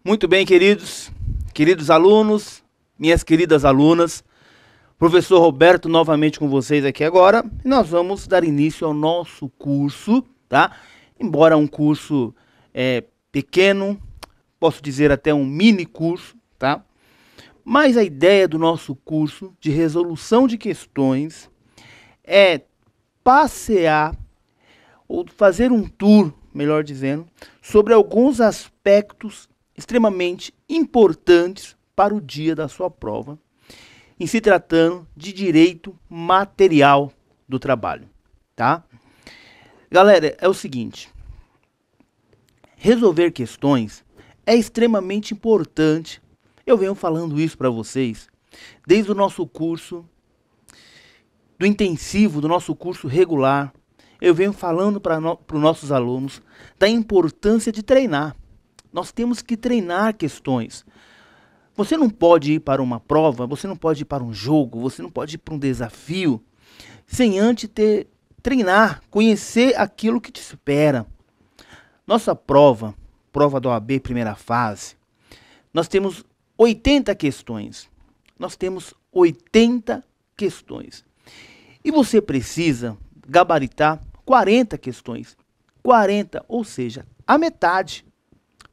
Muito bem, queridos alunos, minhas queridas alunas, professor Roberto novamente com vocês aqui agora, e nós vamos dar início ao nosso curso, tá? Embora um curso pequeno, posso dizer até um mini curso, tá? Mas a ideia do nosso curso de resolução de questões é passear, ou fazer um tour, melhor dizendo, sobre alguns aspectos extremamente importantes para o dia da sua prova, em se tratando de direito material do trabalho, tá? Galera, é o seguinte, resolver questões é extremamente importante. Eu venho falando isso para vocês desde o nosso curso, do intensivo, do nosso curso regular. Eu venho falando para os nossos alunos da importância de treinar. Nós temos que treinar questões. Você não pode ir para uma prova, você não pode ir para um jogo, você não pode ir para um desafio sem antes treinar, conhecer aquilo que te espera. Nossa prova da OAB primeira fase, nós temos 80 questões. Nós temos 80 questões. E você precisa gabaritar 40 questões. 40, ou seja, a metade.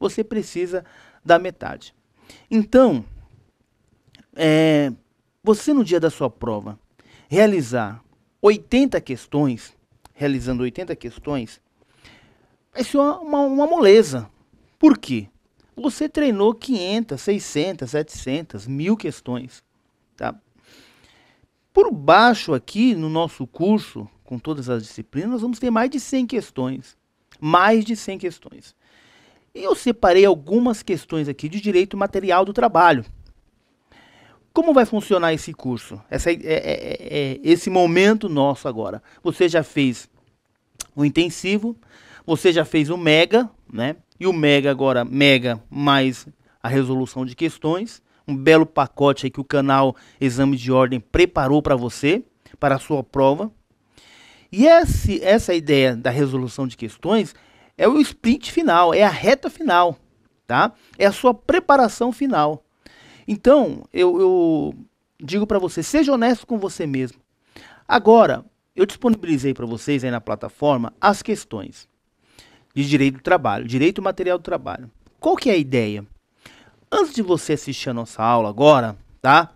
Você precisa da metade. Então, você no dia da sua prova, realizando 80 questões, vai ser uma moleza. Por quê? Você treinou 500, 600, 700, 1000 questões. Tá? Por baixo aqui, no nosso curso, com todas as disciplinas, nós vamos ter mais de 100 questões. Mais de 100 questões. E eu separei algumas questões aqui de direito material do trabalho. Como vai funcionar esse curso? Esse momento nosso agora. Você já fez o intensivo, você já fez o mega, né? E o mega agora, mega mais a resolução de questões. Um belo pacote aí que o canal Exame de Ordem preparou para você, para a sua prova. E essa ideia da resolução de questões é o sprint final, é a reta final, tá? É a sua preparação final. Então, eu digo para você, seja honesto com você mesmo. Agora, eu disponibilizei para vocês aí na plataforma as questões de direito do trabalho, direito material do trabalho. Qual que é a ideia? Antes de você assistir a nossa aula agora, tá?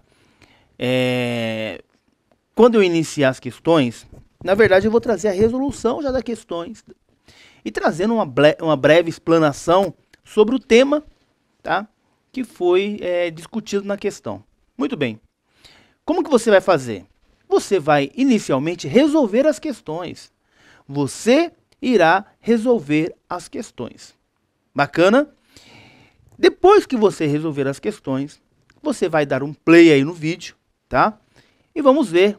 Quando eu iniciar as questões, na verdade eu vou trazer a resolução já das questões e trazendo uma breve explanação sobre o tema, tá? Que foi discutido na questão. Muito bem. Como que você vai fazer? Você vai inicialmente resolver as questões. Você irá resolver as questões. Bacana? Depois que você resolver as questões, você vai dar um play aí no vídeo, tá? E vamos ver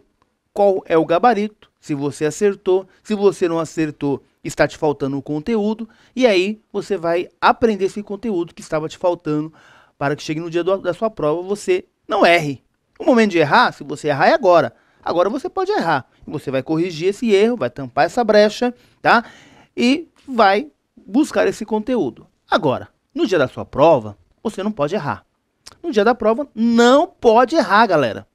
qual é o gabarito, se você acertou, se você não acertou, está te faltando o conteúdo, e aí você vai aprender esse conteúdo que estava te faltando para que chegue no dia da sua prova você não erre. O momento de errar, se você errar é agora. Agora você pode errar. Você vai corrigir esse erro, vai tampar essa brecha, tá? E vai buscar esse conteúdo. Agora, no dia da sua prova, você não pode errar. No dia da prova, não pode errar, galera.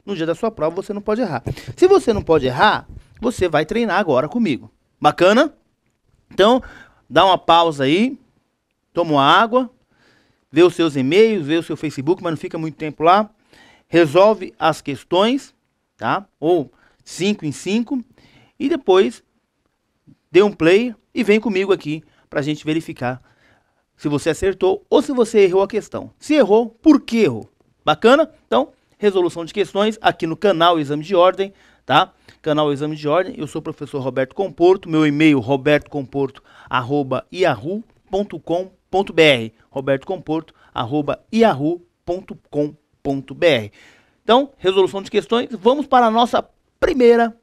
No dia da sua prova, você não pode errar. Se você não pode errar, você vai treinar agora comigo. Bacana? Então, dá uma pausa aí, toma uma água, vê os seus e-mails, vê o seu Facebook, mas não fica muito tempo lá. Resolve as questões, tá? Ou 5 em 5. E depois, dê um play e vem comigo aqui pra gente verificar se você acertou ou se você errou a questão. Se errou, por que errou? Bacana? Então, resolução de questões aqui no canal Exame de Ordem, tá? Canal Exame de Ordem. Eu sou o professor Roberto Comporto. Meu e-mail robertocomporto@yahoo.com.br. robertocomporto@yahoo.com.br. Então, resolução de questões. Vamos para a nossa primeira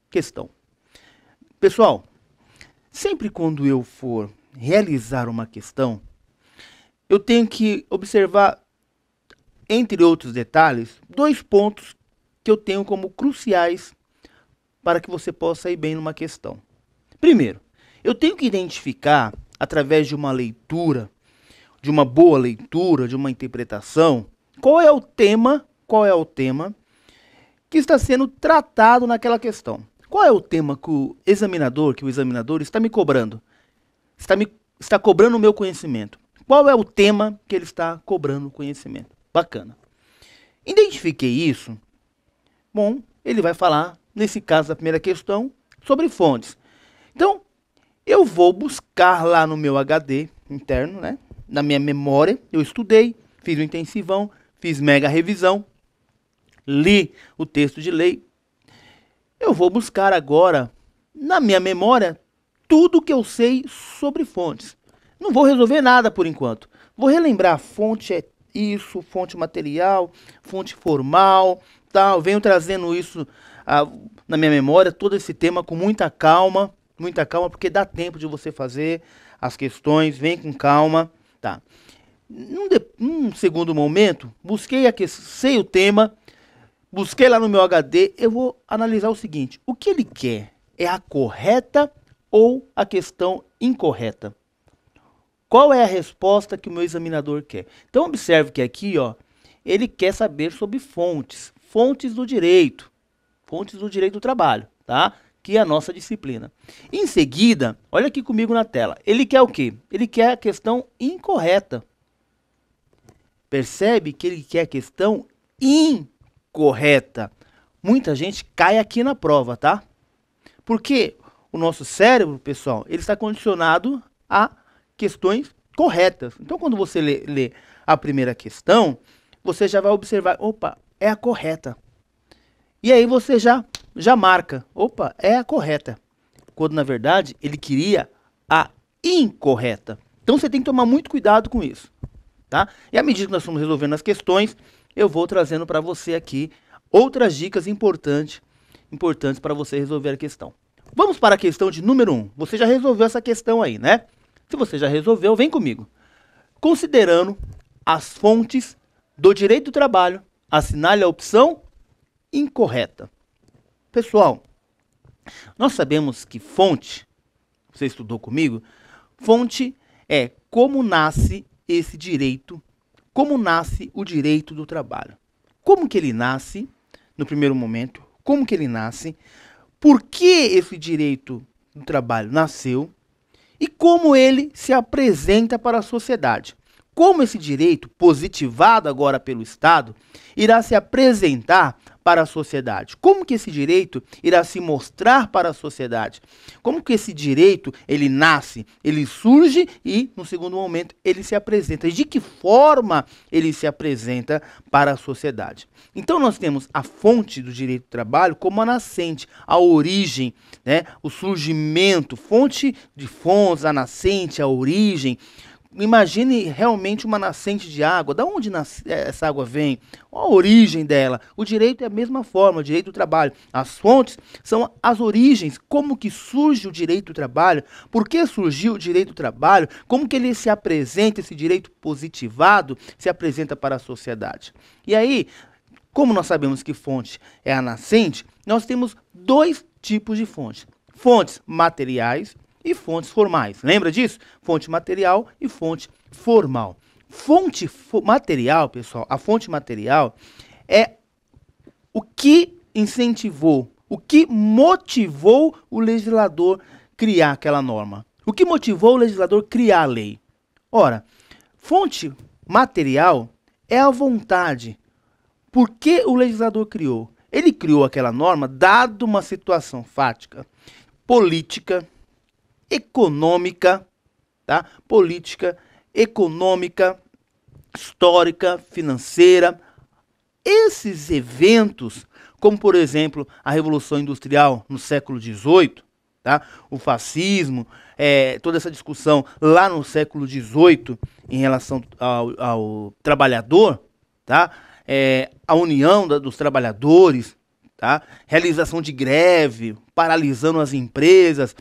questão. Pessoal, sempre quando eu for realizar uma questão, eu tenho que observar, entre outros detalhes, 2 pontos que eu tenho como cruciais para que você possa ir bem numa questão. Primeiro, eu tenho que identificar, através de uma leitura, de uma boa leitura, de uma interpretação, qual é o tema que está sendo tratado naquela questão. Qual é o tema que o examinador está me cobrando? Está cobrando o meu conhecimento. Qual é o tema que ele está cobrando o conhecimento? Bacana. Identifiquei isso. Bom, ele vai falar, nesse caso da primeira questão, sobre fontes. Então, eu vou buscar lá no meu HD interno, né? Na minha memória, eu estudei, fiz o intensivão, fiz mega revisão, li o texto de lei. Eu vou buscar agora, na minha memória, tudo que eu sei sobre fontes. Não vou resolver nada por enquanto. Vou relembrar, fonte é isso, fonte material, fonte formal, tal. Venho trazendo isso na minha memória, todo esse tema com muita calma, porque dá tempo de você fazer as questões, vem com calma, tá? Num segundo momento, sei o tema, busquei lá no meu HD, eu vou analisar o seguinte: o que ele quer é a correta ou a questão incorreta? Qual é a resposta que o meu examinador quer? Então observe que aqui, ó, ele quer saber sobre fontes do direito do trabalho, tá? Que é a nossa disciplina. Em seguida, olha aqui comigo na tela, ele quer o quê? Ele quer a questão incorreta. Percebe que ele quer a questão incorreta. Muita gente cai aqui na prova, tá? Porque o nosso cérebro, pessoal, ele está condicionado a questões corretas. Então, quando você lê a primeira questão, você já vai observar, opa, é a correta. E aí você já marca, opa, é a correta. Quando, na verdade, ele queria a incorreta. Então, você tem que tomar muito cuidado com isso, tá? E à medida que nós estamos resolvendo as questões, eu vou trazendo para você aqui outras dicas importantes para você resolver a questão. Vamos para a questão de número 1. Você já resolveu essa questão aí, né? Se você já resolveu, vem comigo. Considerando as fontes do direito do trabalho, assinale a opção incorreta. Pessoal, nós sabemos que fonte, você estudou comigo, fonte é como nasce esse direito, como nasce o direito do trabalho. Como que ele nasce, no primeiro momento, como que ele nasce, por que esse direito do trabalho nasceu e como ele se apresenta para a sociedade. Como esse direito, positivado agora pelo Estado, irá se apresentar para a sociedade? Como que esse direito irá se mostrar para a sociedade? Como que esse direito, ele nasce, ele surge e, no segundo momento, ele se apresenta? E de que forma ele se apresenta para a sociedade? Então, nós temos a fonte do direito do trabalho como a nascente, a origem, né? O surgimento, fonte de fontes, a nascente, a origem. Imagine realmente uma nascente de água. Da onde essa água vem? Qual a origem dela? O direito é a mesma forma, o direito do trabalho. As fontes são as origens. Como que surge o direito do trabalho? Por que surgiu o direito do trabalho? Como que ele se apresenta, esse direito positivado, se apresenta para a sociedade? E aí, como nós sabemos que fonte é a nascente, nós temos dois tipos de fontes. Fontes materiais e fontes formais. Lembra disso? Fonte material e fonte formal. Fonte material, pessoal, a fonte material é o que incentivou, o que motivou o legislador criar aquela norma. O que motivou o legislador criar a lei? Ora, fonte material é a vontade. Por que o legislador criou? Ele criou aquela norma dado uma situação fática, política, econômica, tá? Política, econômica, histórica, financeira. Esses eventos, como por exemplo a Revolução Industrial no século XVIII, tá? O fascismo, toda essa discussão lá no século XVIII em relação ao trabalhador, tá? A união dos trabalhadores, tá? Realização de greve, paralisando as empresas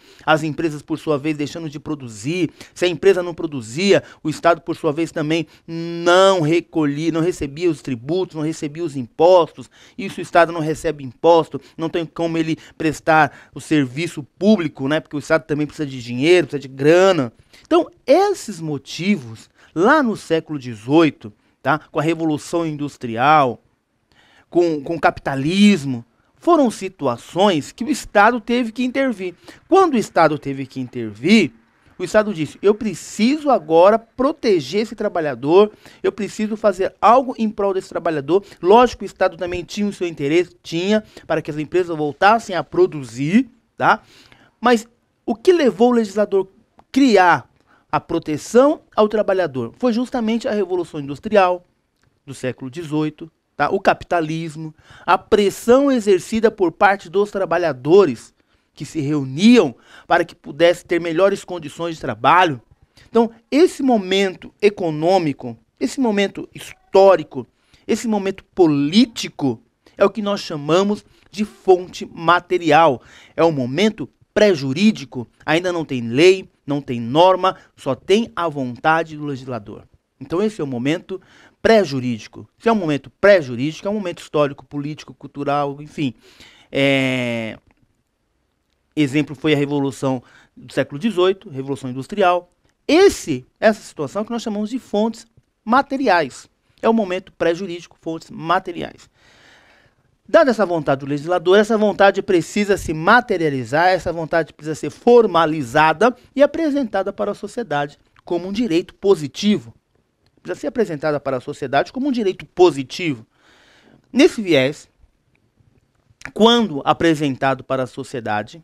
por sua vez deixando de produzir. Se a empresa não produzia, o Estado por sua vez também não recebia os tributos, não recebia os impostos. E se o Estado não recebe imposto, não tem como ele prestar o serviço público, né? Porque o Estado também precisa de dinheiro, precisa de grana. Então, esses motivos Lá no século XVIII, tá? Com a Revolução Industrial, com o capitalismo, foram situações que o Estado teve que intervir. Quando o Estado teve que intervir, o Estado disse, eu preciso agora proteger esse trabalhador, eu preciso fazer algo em prol desse trabalhador. Lógico que o Estado também tinha o seu interesse, tinha, para que as empresas voltassem a produzir, tá? Mas o que levou o legislador a criar a proteção ao trabalhador? Foi justamente a Revolução Industrial do século XVIII, tá? O capitalismo, a pressão exercida por parte dos trabalhadores que se reuniam para que pudessem ter melhores condições de trabalho. Então, esse momento econômico, esse momento histórico, esse momento político é o que nós chamamos de fonte material. É um momento pré-jurídico, ainda não tem lei, não tem norma, só tem a vontade do legislador. Então esse é o momento pré-jurídico. Se é um momento pré-jurídico, é um momento histórico, político, cultural, enfim. Exemplo foi a Revolução do século XVIII, Revolução Industrial. Essa situação é que nós chamamos de fontes materiais. É o momento pré-jurídico, fontes materiais. Dada essa vontade do legislador, essa vontade precisa se materializar, essa vontade precisa ser formalizada e apresentada para a sociedade como um direito positivo. Precisa ser apresentada para a sociedade como um direito positivo. Nesse viés, quando apresentado para a sociedade,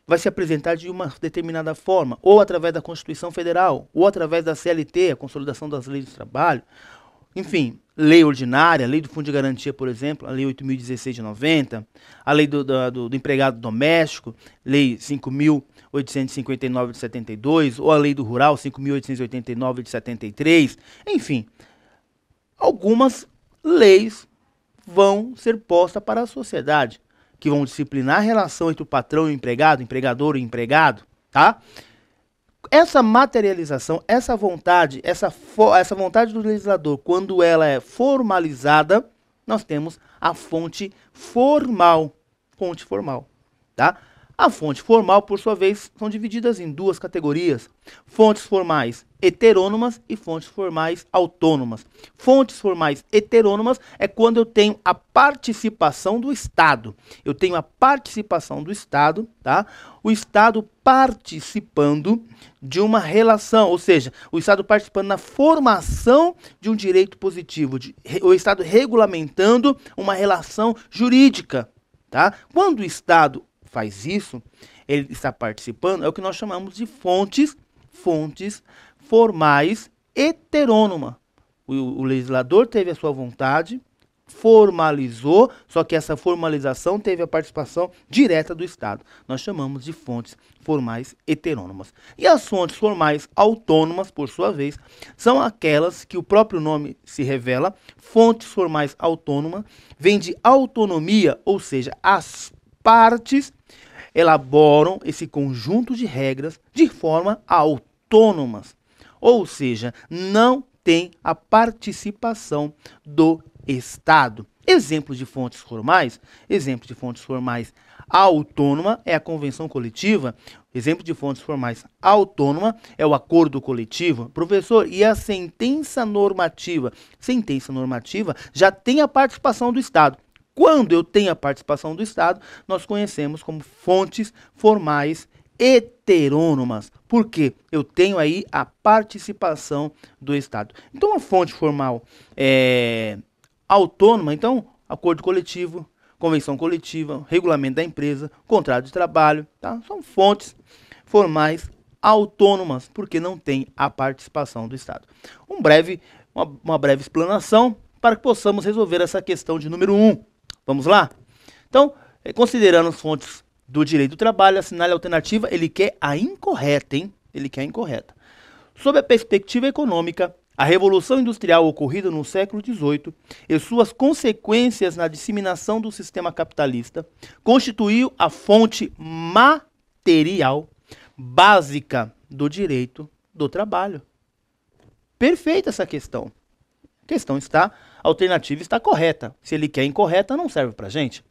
vai se apresentar de uma determinada forma, ou através da Constituição Federal, ou através da CLT, a Consolidação das Leis do Trabalho, enfim, lei ordinária, lei do Fundo de Garantia, por exemplo, a lei 8.016 de 90, a lei do empregado doméstico, lei 5.859 de 72, ou a lei do rural, 5.889 de 73, enfim, algumas leis vão ser postas para a sociedade, que vão disciplinar a relação entre o patrão e o empregado, empregador e empregado, tá? Essa materialização, essa vontade do legislador, quando ela é formalizada, nós temos a fonte formal. Fonte formal, tá? A fonte formal, por sua vez, são divididas em duas categorias. Fontes formais heterônomas e fontes formais autônomas. Fontes formais heterônomas é quando eu tenho a participação do Estado. Eu tenho a participação do Estado, tá? O Estado participando de uma relação, ou seja, o Estado participando na formação de um direito positivo, o Estado regulamentando uma relação jurídica, tá? Quando o Estado faz isso, ele está participando, é o que nós chamamos de fontes formais heterônomas. O legislador teve a sua vontade, formalizou, só que essa formalização teve a participação direta do Estado. Nós chamamos de fontes formais heterônomas. E as fontes formais autônomas, por sua vez, são aquelas que o próprio nome se revela. Fontes formais autônomas vem de autonomia, ou seja, as partes elaboram esse conjunto de regras de forma autônomas, ou seja, não tem a participação do Estado. Exemplos de fontes formais autônoma é a convenção coletiva. Exemplo de fontes formais autônoma é o acordo coletivo. Professor, e a sentença normativa? Sentença normativa já tem a participação do Estado. Quando eu tenho a participação do Estado, nós conhecemos como fontes formais heterônomas, porque eu tenho aí a participação do Estado. Então, a fonte formal autônoma, então, acordo coletivo, convenção coletiva, regulamento da empresa, contrato de trabalho, tá? São fontes formais autônomas, porque não tem a participação do Estado. Uma breve explanação para que possamos resolver essa questão de número 1. Vamos lá? Então, considerando as fontes do direito do trabalho, assinale a alternativa, ele quer a incorreta, hein? Ele quer a incorreta. Sob a perspectiva econômica, a Revolução Industrial ocorrida no século XVIII e suas consequências na disseminação do sistema capitalista constituiu a fonte material básica do direito do trabalho. Perfeita essa questão. A questão está, a alternativa está correta. Se ele quer incorreta, não serve para a gente.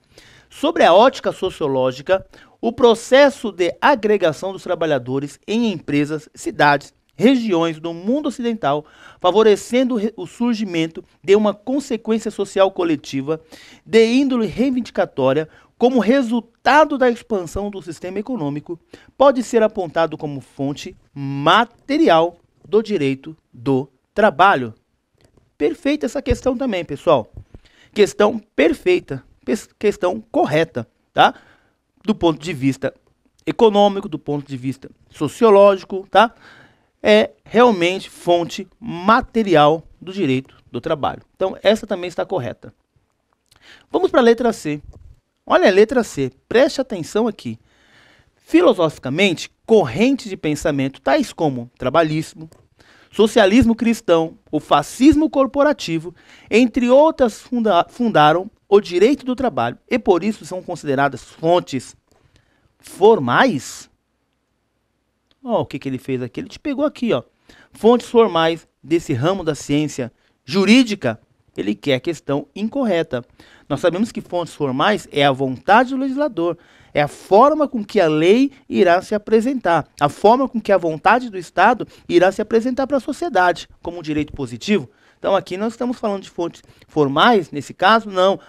Sobre a ótica sociológica, o processo de agregação dos trabalhadores em empresas, cidades, regiões do mundo ocidental, favorecendo o surgimento de uma consequência social coletiva de índole reivindicatória como resultado da expansão do sistema econômico, pode ser apontado como fonte material do direito do trabalho. Perfeita essa questão também, pessoal. Questão perfeita, questão correta, tá? Do ponto de vista econômico, do ponto de vista sociológico, tá? É realmente fonte material do direito do trabalho. Então, essa também está correta. Vamos para a letra C. Olha a letra C, preste atenção aqui. Filosoficamente, correntes de pensamento tais como trabalhismo, socialismo cristão, o fascismo corporativo, entre outras, fundaram o direito do trabalho e por isso são consideradas fontes formais. Ó, o que ele fez aqui? Ele te pegou aqui, ó. Fontes formais desse ramo da ciência jurídica. Ele quer a questão incorreta. Nós sabemos que fontes formais é a vontade do legislador, é a forma com que a lei irá se apresentar, a forma com que a vontade do Estado irá se apresentar para a sociedade, como um direito positivo. Então aqui nós estamos falando de fontes formais, nesse caso não,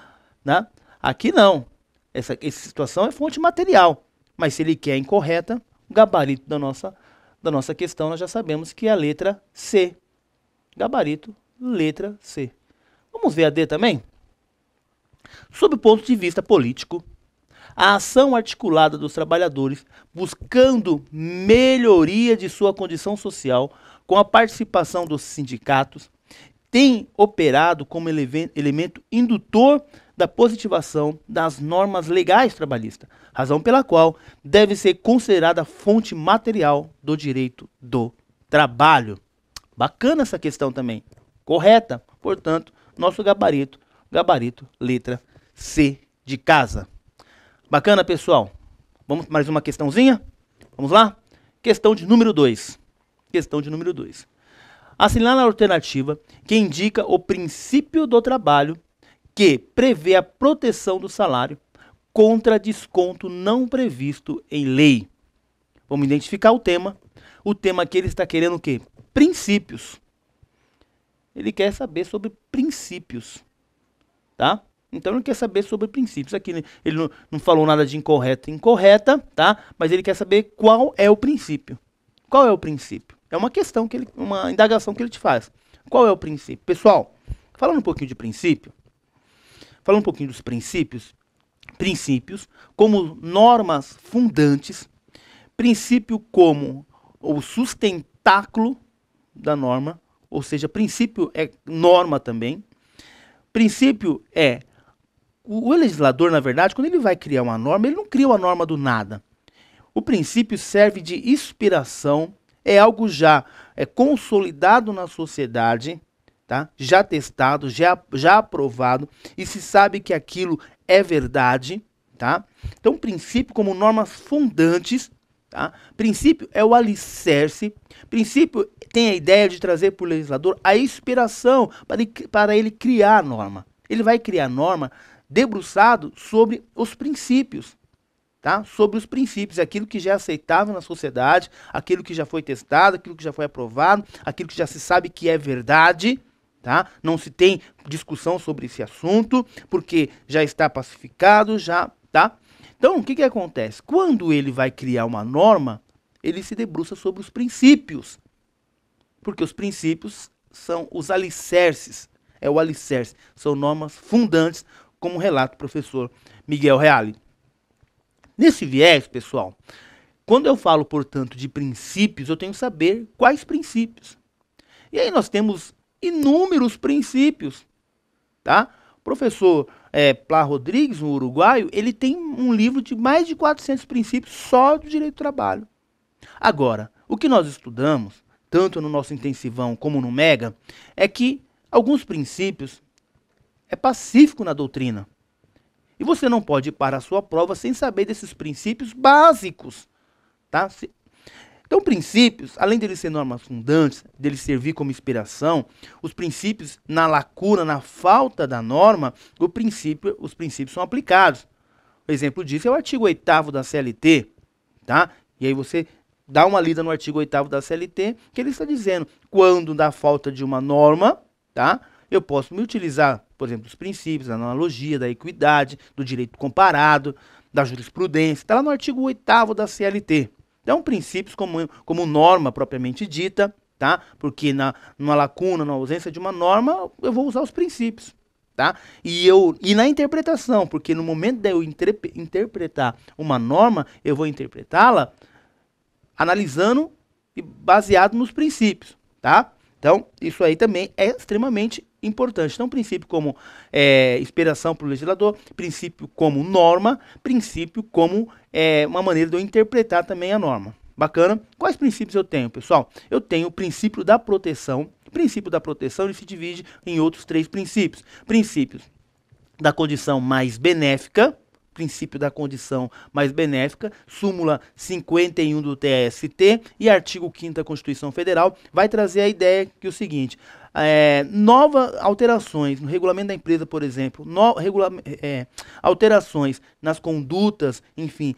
né? Aqui não. Essa situação é fonte material, mas se ele quer incorreta, o gabarito da nossa questão nós já sabemos que é a letra C. Gabarito, letra C. Vamos ver a D também? Sob o ponto de vista político, a ação articulada dos trabalhadores buscando melhoria de sua condição social com a participação dos sindicatos tem operado como elemento indutor da positivação das normas legais trabalhistas, razão pela qual deve ser considerada fonte material do direito do trabalho. Bacana essa questão também. Correta, portanto, nosso gabarito, letra C de casa. Bacana, pessoal? Vamos mais uma questãozinha? Vamos lá? Questão de número 2. Questão de número 2. Assinala a alternativa que indica o princípio do trabalho que prevê a proteção do salário contra desconto não previsto em lei. Vamos identificar o tema. O tema que ele está querendo o quê? Princípios. Ele quer saber sobre princípios, tá? Então ele quer saber sobre princípios. Aqui ele não falou nada de incorreta, tá? Mas ele quer saber qual é o princípio. Qual é o princípio? É uma questão uma indagação que ele te faz. Qual é o princípio? Pessoal, falando um pouquinho de princípio, falando um pouquinho dos princípios como normas fundantes, princípio como o sustentáculo da norma, ou seja, princípio é norma também. Princípio é, o legislador, na verdade, quando ele vai criar uma norma, ele não cria uma norma do nada. O princípio serve de inspiração, é algo já consolidado na sociedade, tá? Já testado, já aprovado, e se sabe que aquilo é verdade, tá? Então, princípio como normas fundantes, tá? Princípio é o alicerce, princípio tem a ideia de trazer para o legislador a inspiração para ele criar a norma. Ele vai criar a norma debruçado sobre os princípios, tá? Sobre os princípios, aquilo que já é aceitável na sociedade, aquilo que já foi testado, aquilo que já foi aprovado, aquilo que já se sabe que é verdade, tá? Não se tem discussão sobre esse assunto, porque já está pacificado, tá? Então, o que acontece? Quando ele vai criar uma norma, ele se debruça sobre os princípios, porque os princípios são os alicerces, é o alicerce, são normas fundantes, como relata o professor Miguel Reale. Nesse viés, pessoal, quando eu falo, portanto, de princípios, eu tenho que saber quais princípios. E aí nós temos inúmeros princípios, tá? O professor Plá Rodrigues, um uruguaio, ele tem um livro de mais de 400 princípios só do direito do trabalho. Agora, o que nós estudamos, tanto no nosso intensivão como no Mega, é que alguns princípios é pacífico na doutrina. E você não pode ir para a sua prova sem saber desses princípios básicos, tá? Então, princípios, além deles ser normas fundantes, deles servir como inspiração, os princípios, na lacuna, na falta da norma, os princípios são aplicados. O exemplo disso é o artigo 8º da CLT, tá? E aí você Dá uma lida no artigo 8º da CLT, que ele está dizendo, quando da falta de uma norma, tá? Eu posso me utilizar, por exemplo, dos princípios, da analogia, da equidade, do direito comparado, da jurisprudência. Está lá no artigo 8º da CLT. Então, princípios como norma propriamente dita, tá? Porque numa lacuna, na ausência de uma norma, eu vou usar os princípios, tá? E na interpretação, porque no momento de eu interpretar uma norma, eu vou interpretá-la analisando e baseado nos princípios, tá? Então, isso aí também é extremamente importante. Então, princípio como inspiração para o legislador, princípio como norma, princípio como uma maneira de eu interpretar também a norma. Bacana? Quais princípios eu tenho, pessoal? Eu tenho o princípio da proteção. O princípio da proteção ele se divide em outros 3 princípios. Princípios da condição mais benéfica, princípio da condição mais benéfica, súmula 51 do TST e artigo 5º da Constituição Federal, vai trazer a ideia que é o seguinte, novas alterações no regulamento da empresa, por exemplo, alterações nas condutas, enfim,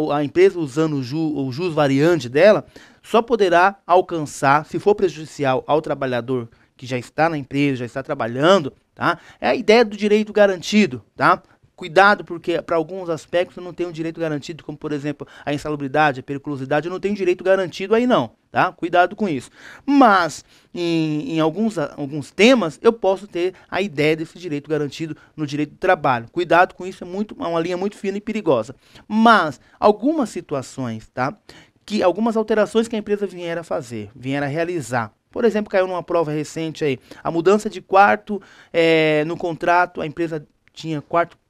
a empresa usando o jus variante dela, só poderá alcançar, se for prejudicial ao trabalhador que já está na empresa, já está trabalhando, tá? É a ideia do direito garantido, tá? Cuidado, porque para alguns aspectos eu não tenho direito garantido, como por exemplo a insalubridade, a periculosidade, eu não tenho direito garantido aí não, tá? Cuidado com isso. Mas em alguns temas eu posso ter a ideia desse direito garantido no direito do trabalho. Cuidado com isso, é uma linha muito fina e perigosa. Mas algumas situações, tá? Algumas alterações que a empresa vier a realizar. Por exemplo, caiu numa prova recente aí, a mudança de quarto no contrato, a empresa tinha quarto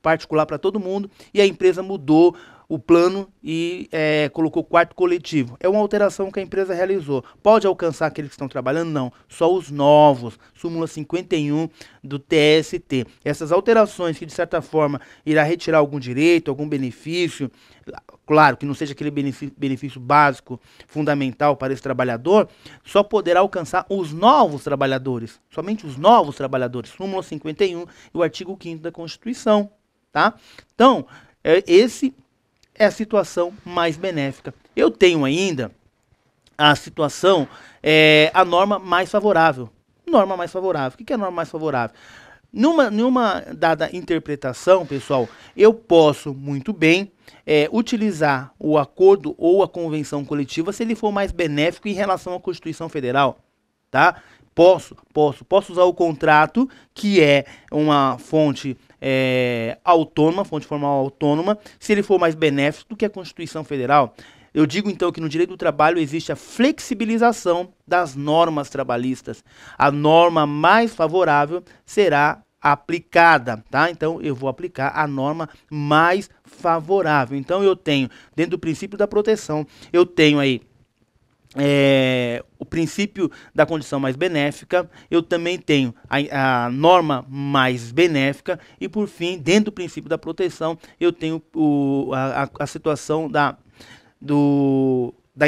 particular para todo mundo e a empresa mudou o plano e colocou quarto coletivo. É uma alteração que a empresa realizou. Pode alcançar aqueles que estão trabalhando? Não. Só os novos. Súmula 51 do TST. Essas alterações que, de certa forma, irá retirar algum direito, algum benefício, claro, que não seja aquele benefício básico, fundamental para esse trabalhador, só poderá alcançar os novos trabalhadores. Somente os novos trabalhadores. Súmula 51 e o artigo 5º da Constituição. Tá? Então, esse é a situação mais benéfica. Eu tenho ainda a situação, a norma mais favorável. Norma mais favorável. O que é a norma mais favorável? Numa dada interpretação, pessoal, eu posso muito bem utilizar o acordo ou a convenção coletiva se ele for mais benéfico em relação à Constituição Federal. Tá? Posso usar o contrato, que é uma fonte autônoma, fonte formal autônoma, se ele for mais benéfico do que a Constituição Federal. Eu digo então que no direito do trabalho existe a flexibilização das normas trabalhistas. A norma mais favorável será aplicada, tá? Então eu vou aplicar a norma mais favorável. Então eu tenho, dentro do princípio da proteção, eu tenho aí o princípio da condição mais benéfica, eu também tenho a norma mais benéfica e, por fim, dentro do princípio da proteção, eu tenho a situação da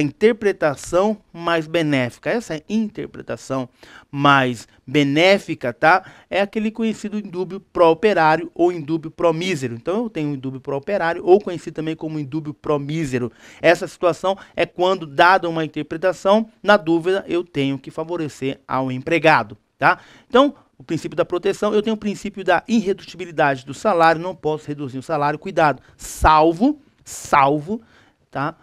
interpretação mais benéfica. Essa interpretação mais benéfica, tá? É aquele conhecido indúbio pró-operário ou indúbio pró-mísero. Então eu tenho indúbio pró-operário ou conhecido também como indúbio pró-mísero. Essa situação é quando, dada uma interpretação, na dúvida eu tenho que favorecer ao empregado, tá? Então, o princípio da proteção, eu tenho o princípio da irredutibilidade do salário, não posso reduzir o salário, cuidado, salvo, tá?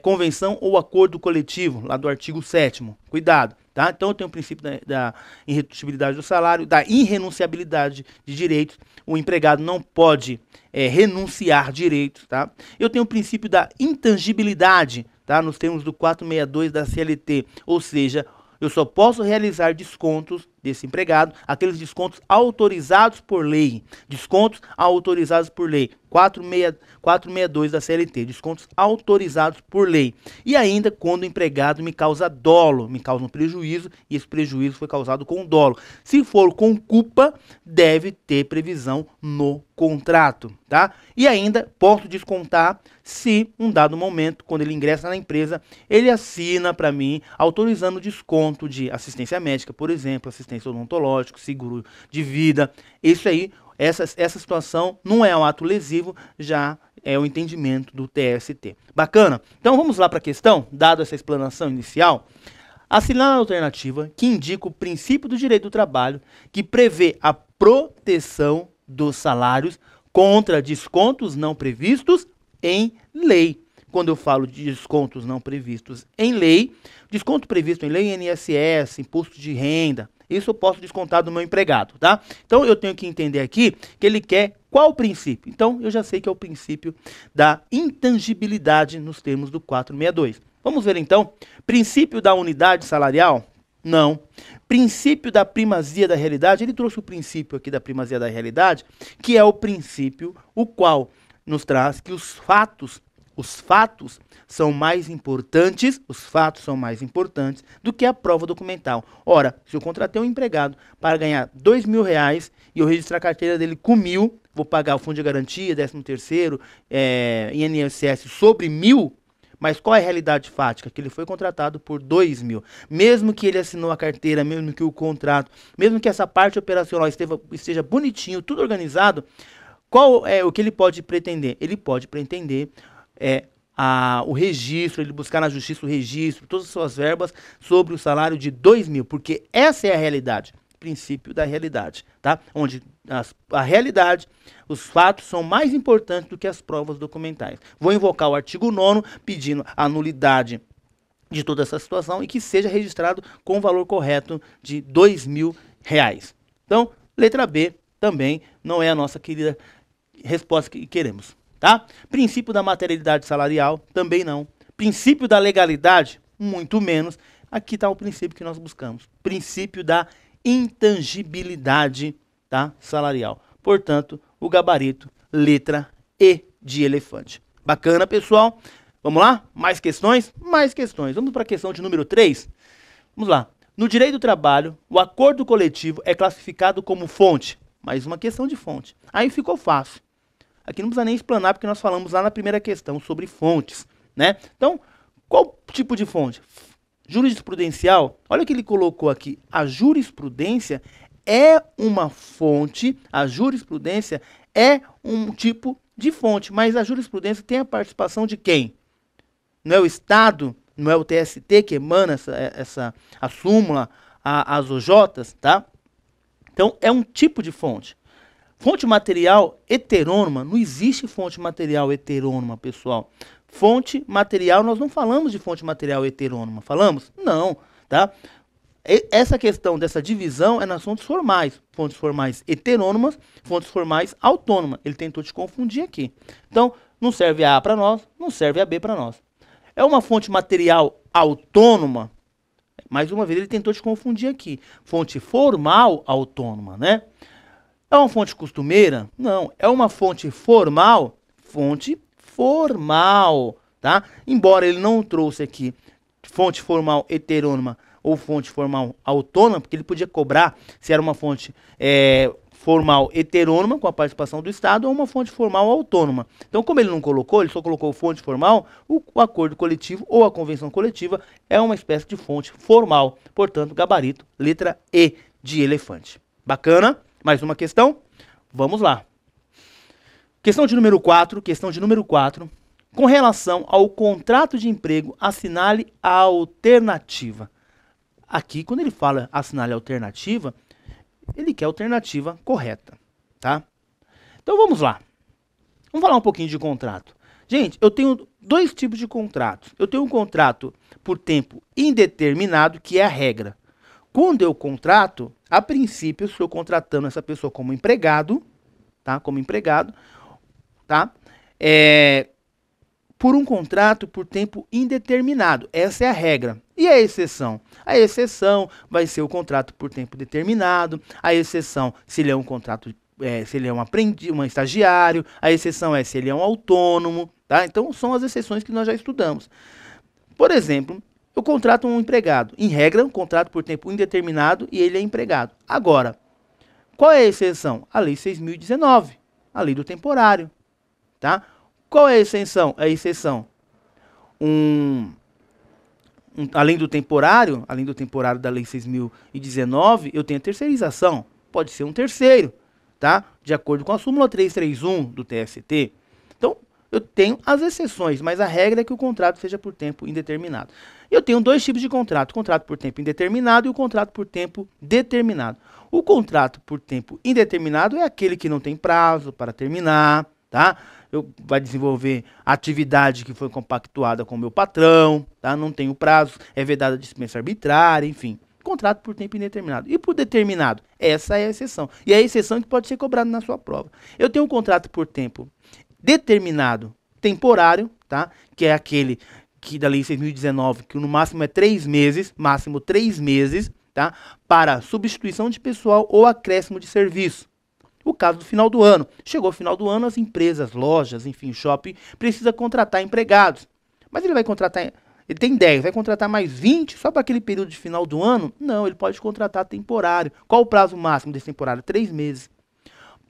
Convenção ou acordo coletivo, lá do artigo 7º, cuidado, tá? Então eu tenho o princípio da irredutibilidade do salário, da irrenunciabilidade de direitos, o empregado não pode renunciar direitos, tá? Eu tenho o princípio da intangibilidade, tá? Nos termos do 462 da CLT, ou seja, eu só posso realizar descontos desse empregado, aqueles descontos autorizados por lei. Descontos autorizados por lei. 462 da CLT. Descontos autorizados por lei. E ainda quando o empregado me causa dolo, me causa um prejuízo, e esse prejuízo foi causado com dolo. Se for com culpa, deve ter previsão no contrato, tá? E ainda posso descontar se, um dado momento, quando ele ingressa na empresa, ele assina para mim, autorizando desconto de assistência médica, por exemplo, assistência odontológica, seguro de vida. Isso aí, essa situação não é um ato lesivo, já é o entendimento do TST. Bacana? Então vamos lá para a questão, dado essa explanação inicial. Assinale a alternativa que indica o princípio do direito do trabalho, que prevê a proteção dos salários contra descontos não previstos em lei. Quando eu falo de descontos não previstos em lei, desconto previsto em lei, INSS, imposto de renda, isso eu posso descontar do meu empregado, tá? Então eu tenho que entender aqui que ele quer qual o princípio. Então eu já sei que é o princípio da intangibilidade nos termos do 462. Vamos ver então, princípio da unidade salarial? Não. Princípio da primazia da realidade, ele trouxe o princípio aqui da primazia da realidade, que é o princípio o qual nos traz que os fatos são mais importantes, do que a prova documental. Ora, se eu contratei um empregado para ganhar R$2.000 e eu registrar a carteira dele com 1.000, vou pagar o fundo de garantia, 13º, INSS sobre 1.000, mas qual é a realidade fática? Que ele foi contratado por 2.000. Mesmo que ele assinou a carteira, mesmo que o contrato, mesmo que essa parte operacional esteja bonitinho, tudo organizado, qual é o que ele pode pretender? Ele pode pretender o registro, ele buscar na justiça o registro, todas as suas verbas sobre o salário de 2.000, porque essa é a realidade, princípio da realidade, tá? Onde a realidade, os fatos são mais importantes do que as provas documentais. Vou invocar o artigo 9º, pedindo a nulidade de toda essa situação e que seja registrado com o valor correto de R$2.000. Então, letra B também não é a nossa querida resposta que queremos. Tá? Princípio da materialidade salarial, também não. Princípio da legalidade, muito menos. Aqui está o princípio que nós buscamos. Princípio da intangibilidade, tá? Salarial. Portanto, o gabarito, letra E de elefante. Bacana, pessoal? Vamos lá? Mais questões? Mais questões. Vamos para a questão de número 3. Vamos lá. No direito do trabalho, o acordo coletivo é classificado como fonte. Mais uma questão de fonte. Aí ficou fácil. Aqui não precisa nem explanar, porque nós falamos lá na primeira questão sobre fontes, né? Então, qual tipo de fonte? Jurisprudencial. Olha o que ele colocou aqui. A jurisprudência é uma fonte, a jurisprudência é um tipo de fonte, mas a jurisprudência tem a participação de quem? Não é o Estado, não é o TST que emana a súmula, as OJs, tá? Então, é um tipo de fonte. Fonte material heterônoma, não existe fonte material heterônoma, pessoal. Fonte material, nós não falamos de fonte material heterônoma, falamos? Não, tá? Essa questão dessa divisão é nas fontes formais heterônomas, fontes formais autônomas. Ele tentou te confundir aqui. Então, não serve a para nós, não serve a B para nós. É uma fonte material autônoma, mais uma vez ele tentou te confundir aqui. Fonte formal autônoma, né? É uma fonte costumeira? Não. É uma fonte formal? Fonte formal, tá? Embora ele não trouxe aqui fonte formal heterônoma ou fonte formal autônoma, porque ele podia cobrar se era uma fonte formal heterônoma, com a participação do Estado, ou uma fonte formal autônoma. Então, como ele não colocou, ele só colocou fonte formal, o acordo coletivo ou a convenção coletiva é uma espécie de fonte formal. Portanto, gabarito, letra E de elefante. Bacana? Mais uma questão? Vamos lá. Questão de número 4. Com relação ao contrato de emprego, assinale a alternativa. Aqui, quando ele fala assinale a alternativa, ele quer a alternativa correta, tá? Então, vamos lá. Vamos falar um pouquinho de contrato. Gente, eu tenho dois tipos de contratos. Eu tenho um contrato por tempo indeterminado, que é a regra. Quando eu contrato, a princípio, eu estou contratando essa pessoa como empregado, tá? Por um contrato por tempo indeterminado. Essa é a regra. E a exceção? A exceção vai ser o contrato por tempo determinado. A exceção, se ele é um contrato, se ele é um aprendiz, um estagiário. A exceção é se ele é um autônomo, tá? Então, são as exceções que nós já estudamos. Por exemplo, eu contrato um empregado. Em regra, um contrato por tempo indeterminado e ele é empregado. Agora, qual é a exceção? A Lei 6.019, a Lei do Temporário. Tá? Qual é a exceção? Além do temporário da Lei 6.019, eu tenho a terceirização. Pode ser um terceiro, tá? De acordo com a súmula 331 do TST. Então, Eu tenho as exceções, mas a regra é que o contrato seja por tempo indeterminado. Eu tenho dois tipos de contrato, o contrato por tempo indeterminado e o contrato por tempo determinado. O contrato por tempo indeterminado é aquele que não tem prazo para terminar, tá? Vai desenvolver atividade que foi compactuada com o meu patrão, tá? Não tenho prazo, é vedada dispensa arbitrária, enfim. Contrato por tempo indeterminado. E por determinado? Essa é a exceção. E é a exceção que pode ser cobrada na sua prova. Eu tenho um contrato por tempo determinado temporário, tá? Que é aquele que da Lei 6.019, que no máximo é 3 meses, máximo 3 meses, tá? Para substituição de pessoal ou acréscimo de serviço. O caso do final do ano. Chegou o final do ano, as empresas, lojas, enfim, shopping, precisa contratar empregados. Mas ele vai contratar, ele tem 10, vai contratar mais 20 só para aquele período de final do ano? Não, ele pode contratar temporário. Qual o prazo máximo desse temporário? 3 meses.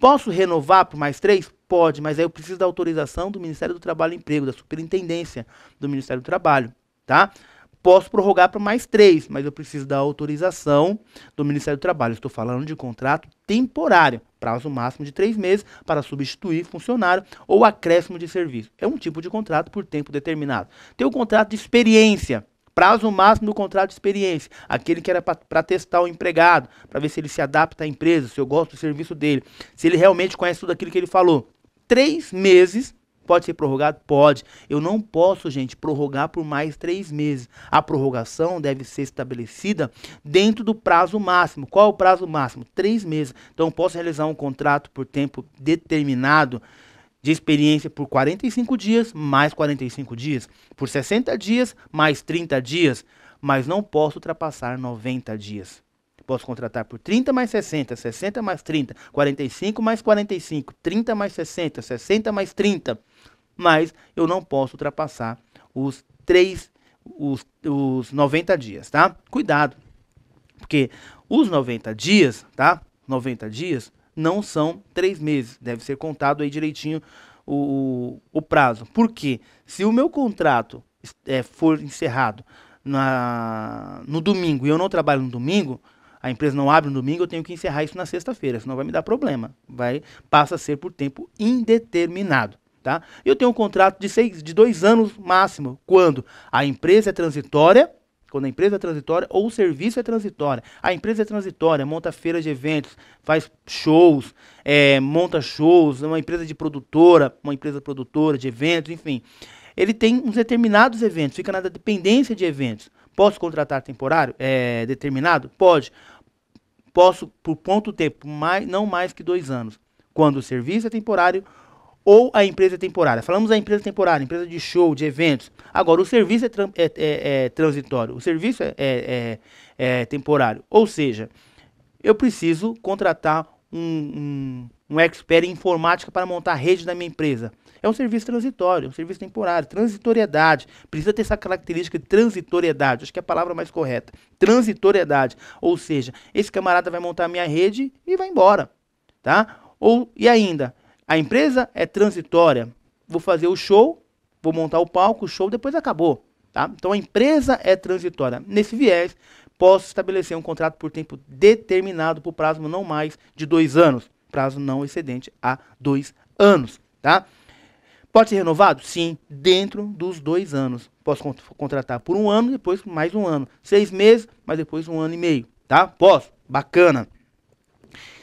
Posso renovar por mais 3? Pode, mas aí eu preciso da autorização do Ministério do Trabalho e Emprego, da Superintendência do Ministério do Trabalho, tá? Posso prorrogar para mais 3, mas eu preciso da autorização do Ministério do Trabalho. Estou falando de contrato temporário, prazo máximo de 3 meses para substituir funcionário ou acréscimo de serviço. É um tipo de contrato por tempo determinado. Tem o contrato de experiência, prazo máximo do contrato de experiência, aquele que era para testar o empregado, para ver se ele se adapta à empresa, se eu gosto do serviço dele, se ele realmente conhece tudo aquilo que ele falou. 3 meses. Pode ser prorrogado? Pode. Eu não posso, gente, prorrogar por mais 3 meses. A prorrogação deve ser estabelecida dentro do prazo máximo. Qual é o prazo máximo? 3 meses. Então, eu posso realizar um contrato por tempo determinado de experiência por 45 dias, mais 45 dias. Por 60 dias, mais 30 dias. Mas não posso ultrapassar 90 dias. Posso contratar por 30 mais 60, 60 mais 30, 45 mais 45, 30 mais 60, 60 mais 30. Mas eu não posso ultrapassar os 90 dias, tá? Cuidado, porque os 90 dias, tá? 90 dias não são 3 meses, deve ser contado aí direitinho o prazo. Por quê? Se o meu contrato for encerrado no domingo e eu não trabalho no domingo, a empresa não abre no domingo, eu tenho que encerrar isso na sexta-feira, senão vai me dar problema. Passa a ser por tempo indeterminado. Tá? Eu tenho um contrato de 2 anos máximo, quando a empresa é transitória, ou o serviço é transitório. A empresa é transitória, monta feiras de eventos, faz shows, monta shows, uma empresa produtora de eventos, enfim. Ele tem uns determinados eventos, fica na dependência de eventos. Posso contratar temporário? Determinado? Pode. Posso, por quanto tempo? Não mais que 2 anos. Quando o serviço é temporário ou a empresa é temporária. Falamos da empresa temporária, empresa de show, de eventos. Agora, o serviço é transitório, o serviço é temporário. Ou seja, eu preciso contratar um expert em informática para montar a rede da minha empresa. É um serviço transitório, um serviço temporário, transitoriedade. Precisa ter essa característica de transitoriedade, acho que é a palavra mais correta. Transitoriedade, ou seja, esse camarada vai montar a minha rede e vai embora, tá? E ainda, a empresa é transitória, vou fazer o show, vou montar o palco, o show, depois acabou, tá? Então a empresa é transitória. Nesse viés, posso estabelecer um contrato por tempo determinado por prazo não mais de 2 anos, prazo não excedente a 2 anos, tá? Pode ser renovado? Sim, dentro dos 2 anos. Posso contratar por 1 ano, depois mais 1 ano. 6 meses, mas depois 1 ano e meio, tá? Posso? Bacana.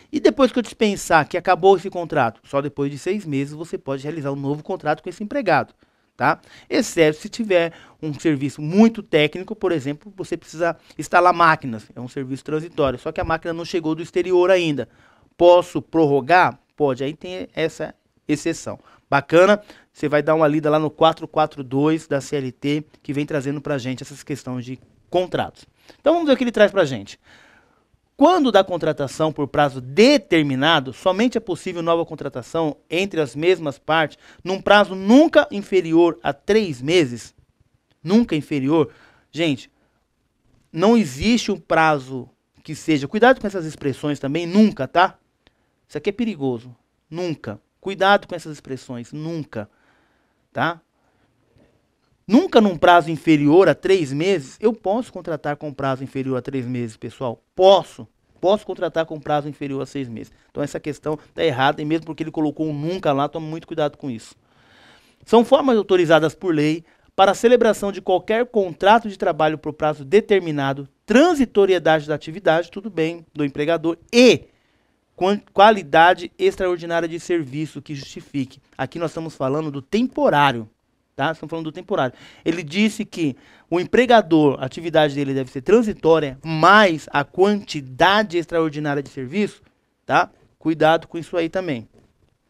E depois que eu dispensar que acabou esse contrato, só depois de 6 meses você pode realizar um novo contrato com esse empregado, tá? Exceto se tiver um serviço muito técnico, por exemplo, você precisa instalar máquinas, é um serviço transitório, só que a máquina não chegou do exterior ainda. Posso prorrogar? Pode, aí tem essa exceção. Bacana? Você vai dar uma lida lá no 442 da CLT, que vem trazendo pra gente essas questões de contratos. Então vamos ver o que ele traz pra gente. Quando da contratação por prazo determinado, somente é possível nova contratação entre as mesmas partes, num prazo nunca inferior a 3 meses. Nunca inferior. Gente, não existe um prazo que seja... Cuidado com essas expressões também, nunca, tá? Isso aqui é perigoso. Nunca. Cuidado com essas expressões, nunca. Tá? Nunca num prazo inferior a 3 meses, eu posso contratar com prazo inferior a 3 meses, pessoal? Posso. Posso contratar com prazo inferior a 6 meses. Então essa questão está errada, e mesmo porque ele colocou um nunca lá, tome muito cuidado com isso. São formas autorizadas por lei para a celebração de qualquer contrato de trabalho por prazo determinado, transitoriedade da atividade, tudo bem, do empregador, e qualidade extraordinária de serviço que justifique. Aqui nós estamos falando do temporário, tá? Estamos falando do temporário. Ele disse que o empregador, a atividade dele deve ser transitória, mais a quantidade extraordinária de serviço, tá? Cuidado com isso aí também.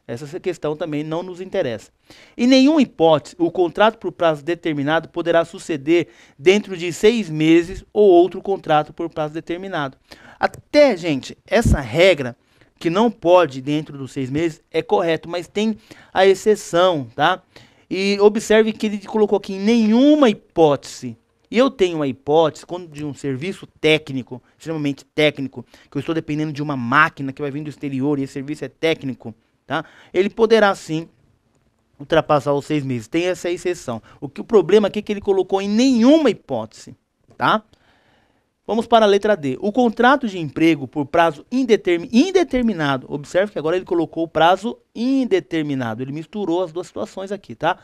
Essa questão também não nos interessa. Em nenhuma hipótese, o contrato por prazo determinado poderá suceder dentro de 6 meses ou outro contrato por prazo determinado. Até, gente, essa regra que não pode dentro dos 6 meses é correto, mas tem a exceção, tá? E observe que ele colocou aqui em nenhuma hipótese. E eu tenho uma hipótese quando de um serviço técnico, extremamente técnico, que eu estou dependendo de uma máquina que vai vir do exterior e esse serviço é técnico, tá? Ele poderá sim ultrapassar os 6 meses. Tem essa exceção. O problema aqui é que ele colocou em nenhuma hipótese, tá? Vamos para a letra D. O contrato de emprego por prazo indeterminado. Observe que agora ele colocou o prazo indeterminado. Ele misturou as duas situações aqui, tá?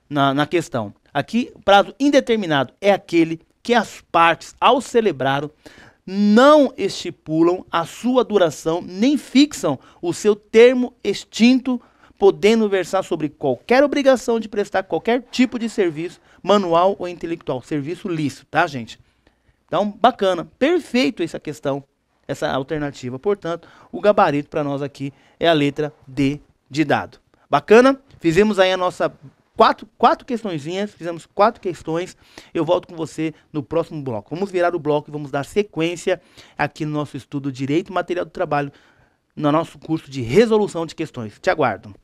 Na questão. Aqui, prazo indeterminado é aquele que as partes, ao celebraram, não estipulam a sua duração, nem fixam o seu termo extinto, podendo versar sobre qualquer obrigação de prestar qualquer tipo de serviço, manual ou intelectual. Serviço lícito, tá, gente? Então, bacana, perfeito essa questão, essa alternativa. Portanto, o gabarito para nós aqui é a letra D de dado. Bacana? Fizemos aí a nossa quatro questõezinhas, fizemos 4 questões. Eu volto com você no próximo bloco. Vamos virar o bloco e vamos dar sequência aqui no nosso estudo Direito e Material do Trabalho, no nosso curso de resolução de questões. Te aguardo.